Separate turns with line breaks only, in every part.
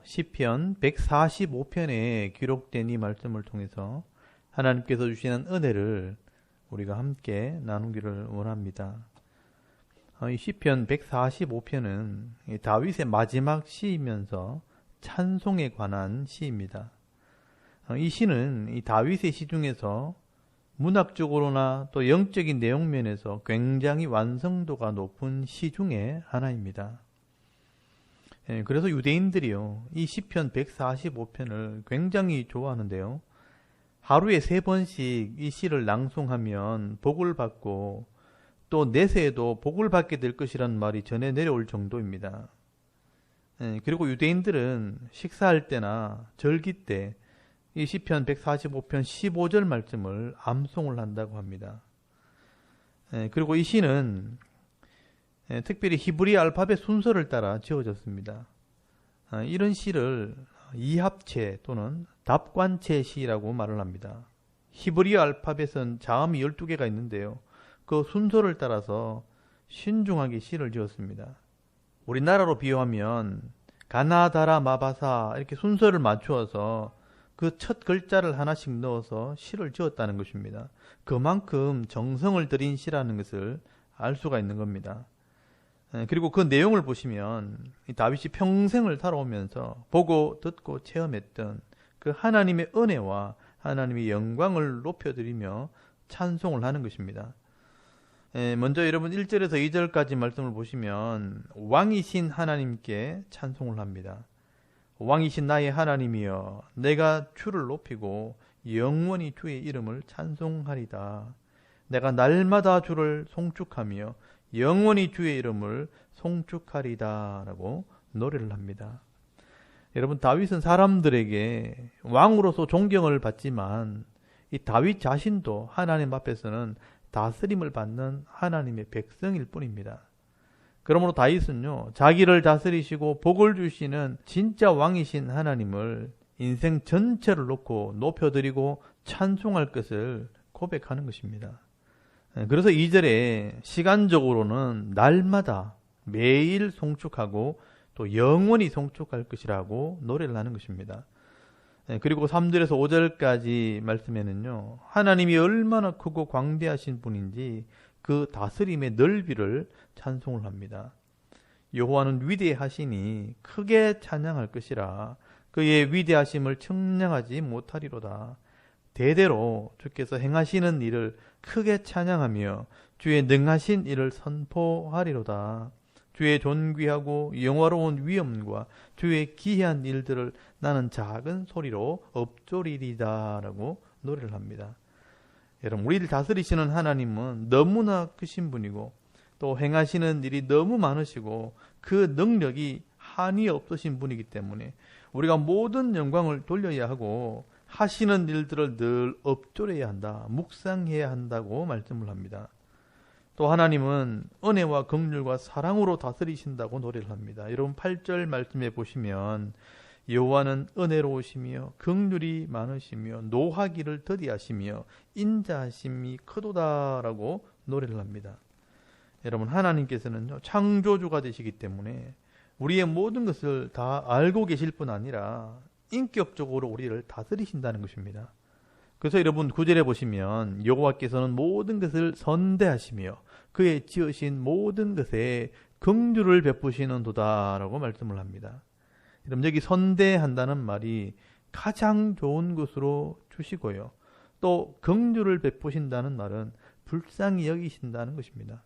시편 145편에 기록된 이 말씀을 통해서 하나님께서 주시는 은혜를 우리가 함께 나누기를 원합니다. 이 시편 145편은 다윗의 마지막 시이면서 찬송에 관한 시입니다. 이 시는 이 다윗의 시 중에서 문학적으로나 또 영적인 내용 면에서 굉장히 완성도가 높은 시 중에 하나입니다. 그래서 유대인들이요, 이 시편 145편을 굉장히 좋아하는데요. 하루에 3번씩 이 시를 낭송하면 복을 받고 또 내세에도 복을 받게 될 것이란 말이 전해 내려올 정도입니다. 그리고 유대인들은 식사할 때나 절기 때 이 시편 145편 15절 말씀을 암송을 한다고 합니다. 그리고 이 시는 특별히 히브리 알파벳 순서를 따라 지어졌습니다. 이런 시를 이합체 또는 답관체 시라고 말을 합니다. 히브리 알파벳은 자음이 12개가 있는데요. 그 순서를 따라서 신중하게 시를 지었습니다. 우리나라로 비유하면 가나다라 마바사 이렇게 순서를 맞추어서 그 첫 글자를 하나씩 넣어서 시를 지었다는 것입니다. 그만큼 정성을 들인 시라는 것을 알 수가 있는 겁니다. 그리고 그 내용을 보시면 다윗이 평생을 살아오면서 보고 듣고 체험했던 그 하나님의 은혜와 하나님의 영광을 높여드리며 찬송을 하는 것입니다. 먼저 여러분 1절에서 2절까지 말씀을 보시면 왕이신 하나님께 찬송을 합니다. 왕이신 나의 하나님이여, 내가 주를 높이고 영원히 주의 이름을 찬송하리다. 내가 날마다 주를 송축하며 영원히 주의 이름을 송축하리다 라고 노래를 합니다. 여러분, 다윗은 사람들에게 왕으로서 존경을 받지만 이 다윗 자신도 하나님 앞에서는 다스림을 받는 하나님의 백성일 뿐입니다. 그러므로 다윗은요, 자기를 다스리시고 복을 주시는 진짜 왕이신 하나님을 인생 전체를 놓고 높여드리고 찬송할 것을 고백하는 것입니다. 그래서 2절에 시간적으로는 날마다 매일 송축하고 또 영원히 송축할 것이라고 노래를 하는 것입니다. 그리고 3절에서 5절까지 말씀에는요, 하나님이 얼마나 크고 광대하신 분인지 그 다스림의 넓이를 찬송을 합니다. 여호와는 위대하시니 크게 찬양할 것이라. 그의 위대하심을 청량하지 못하리로다. 대대로 주께서 행하시는 일을 크게 찬양하며 주의 능하신 일을 선포하리로다. 주의 존귀하고 영화로운 위엄과 주의 기이한 일들을 나는 작은 소리로 읊조리리다 라고 노래를 합니다. 여러분, 우리를 다스리시는 하나님은 너무나 크신 분이고 또 행하시는 일이 너무 많으시고 그 능력이 한이 없으신 분이기 때문에 우리가 모든 영광을 돌려야 하고 하시는 일들을 늘 읊조려야 한다, 묵상해야 한다고 말씀을 합니다. 또 하나님은 은혜와 긍휼과 사랑으로 다스리신다고 노래를 합니다. 여러분 8절 말씀에 보시면 여호와는 은혜로우시며 긍휼이 많으시며 노하기를 더디하시며 인자하심이 크도다라고 노래를 합니다. 여러분, 하나님께서는 창조주가 되시기 때문에 우리의 모든 것을 다 알고 계실 뿐 아니라 인격적으로 우리를 다스리신다는 것입니다. 그래서 여러분 9절에 보시면 여호와께서는 모든 것을 선대하시며 그의 지으신 모든 것에 긍휼을 베푸시는 도다라고 말씀을 합니다. 여러분, 여기 선대한다는 말이 가장 좋은 것으로 주시고요, 또 긍휼을 베푸신다는 말은 불쌍히 여기신다는 것입니다.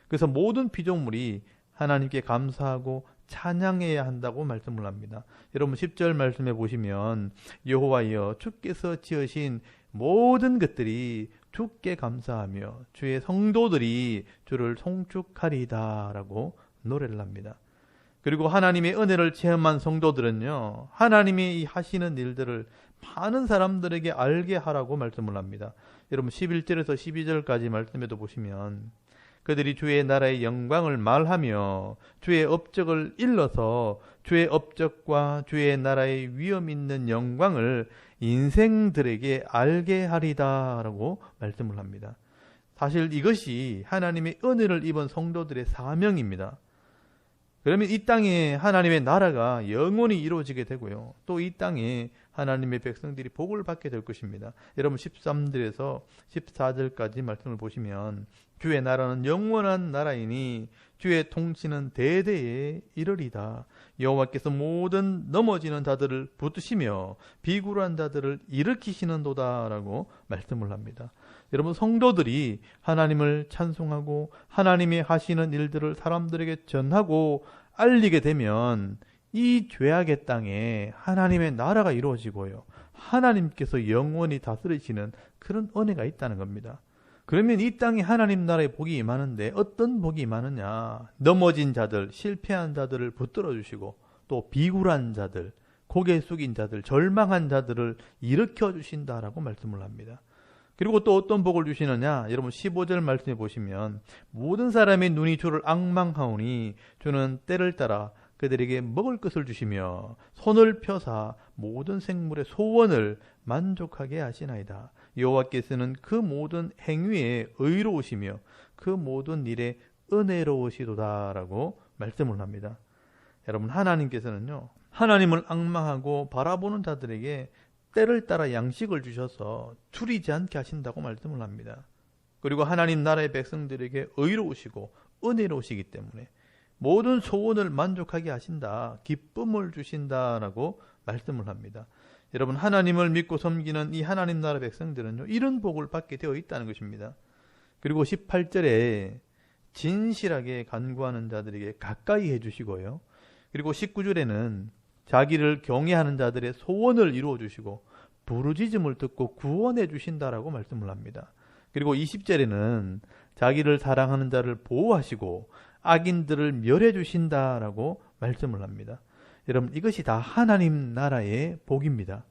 그래서 모든 피조물이 하나님께 감사하고 찬양해야 한다고 말씀을 합니다. 여러분 10절 말씀해 보시면 여호와여, 주께서 지으신 모든 것들이 주께 감사하며 주의 성도들이 주를 송축하리다 라고 노래를 합니다. 그리고 하나님의 은혜를 체험한 성도들은요, 하나님이 하시는 일들을 많은 사람들에게 알게 하라고 말씀을 합니다. 여러분 11절에서 12절까지 말씀에도 보시면 그들이 주의 나라의 영광을 말하며 주의 업적을 일러서 주의 업적과 주의 나라의 위엄 있는 영광을 인생들에게 알게 하리다 라고 말씀을 합니다. 사실 이것이 하나님의 은혜를 입은 성도들의 사명입니다. 그러면 이 땅에 하나님의 나라가 영원히 이루어지게 되고요. 또 이 땅에 하나님의 백성들이 복을 받게 될 것입니다. 여러분 13절에서 14절까지 말씀을 보시면 주의 나라는 영원한 나라이니 주의 통치는 대대에 이르리다. 여호와께서 모든 넘어지는 자들을 붙드시며 비굴한 자들을 일으키시는도다라고 말씀을 합니다. 여러분 성도들이 하나님을 찬송하고 하나님이 하시는 일들을 사람들에게 전하고 알리게 되면 이 죄악의 땅에 하나님의 나라가 이루어지고요. 하나님께서 영원히 다스리시는 그런 은혜가 있다는 겁니다. 그러면 이 땅에 하나님 나라의 복이 임하는데 어떤 복이 임하느냐? 넘어진 자들, 실패한 자들을 붙들어 주시고 또 비굴한 자들, 고개 숙인 자들, 절망한 자들을 일으켜 주신다라고 말씀을 합니다. 그리고 또 어떤 복을 주시느냐? 여러분 15절 말씀해 보시면 모든 사람의 눈이 주를 앙망하오니 주는 때를 따라 그들에게 먹을 것을 주시며 손을 펴사 모든 생물의 소원을 만족하게 하시나이다. 여호와께서는 그 모든 행위에 의로우시며 그 모든 일에 은혜로우시도다라고 말씀을 합니다. 여러분 하나님께서는요, 하나님을 앙망하고 바라보는 자들에게 때를 따라 양식을 주셔서 줄이지 않게 하신다고 말씀을 합니다. 그리고 하나님 나라의 백성들에게 의로우시고 은혜로우시기 때문에 모든 소원을 만족하게 하신다, 기쁨을 주신다라고 말씀을 합니다. 여러분 하나님을 믿고 섬기는 이 하나님 나라 백성들은요, 이런 복을 받게 되어 있다는 것입니다. 그리고 18절에 진실하게 간구하는 자들에게 가까이 해주시고요. 그리고 19절에는 자기를 경외하는 자들의 소원을 이루어 주시고 부르짖음을 듣고 구원해 주신다라고 말씀을 합니다. 그리고 20절에는 자기를 사랑하는 자를 보호하시고 악인들을 멸해 주신다라고 말씀을 합니다. 여러분 이것이 다 하나님 나라의 복입니다.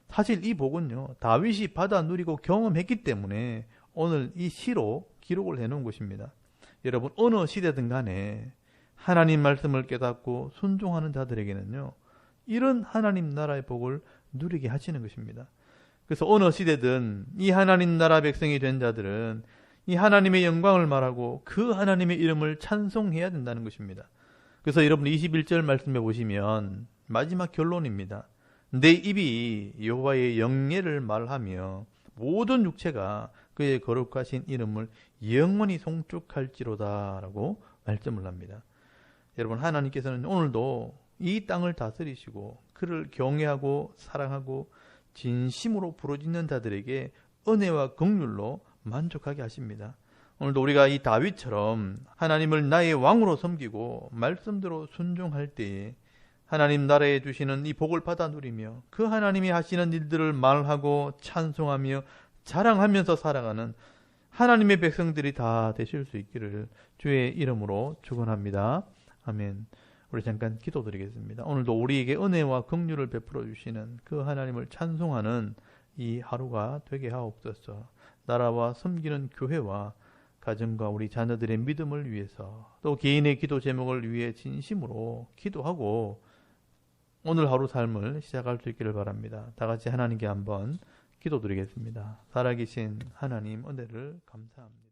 사실 이 복은요, 다윗이 받아 누리고 경험했기 때문에 오늘 이 시로 기록을 해놓은 것입니다. 여러분 어느 시대든 간에 하나님 말씀을 깨닫고 순종하는 자들에게는요, 이런 하나님 나라의 복을 누리게 하시는 것입니다. 그래서 어느 시대든 이 하나님 나라 백성이 된 자들은 이 하나님의 영광을 말하고 그 하나님의 이름을 찬송해야 된다는 것입니다. 그래서 여러분 21절 말씀해 보시면 마지막 결론입니다. 내 입이 여호와의 영예를 말하며 모든 육체가 그의 거룩하신 이름을 영원히 송축할지로다라고 말씀을 합니다. 여러분 하나님께서는 오늘도 이 땅을 다스리시고 그를 경외하고 사랑하고 진심으로 부르짖는 자들에게 은혜와 긍휼로 만족하게 하십니다. 오늘도 우리가 이 다윗처럼 하나님을 나의 왕으로 섬기고 말씀대로 순종할 때에 하나님 나라에 주시는 이 복을 받아 누리며 그 하나님이 하시는 일들을 말하고 찬송하며 자랑하면서 살아가는 하나님의 백성들이 다 되실 수 있기를 주의 이름으로 축원합니다. 아멘. 우리 잠깐 기도드리겠습니다. 오늘도 우리에게 은혜와 긍휼을 베풀어 주시는 그 하나님을 찬송하는 이 하루가 되게 하옵소서. 나라와 섬기는 교회와 가정과 우리 자녀들의 믿음을 위해서 또 개인의 기도 제목을 위해 진심으로 기도하고 오늘 하루 삶을 시작할 수 있기를 바랍니다. 다 같이 하나님께 한번 기도드리겠습니다. 살아계신 하나님 은혜를 감사합니다.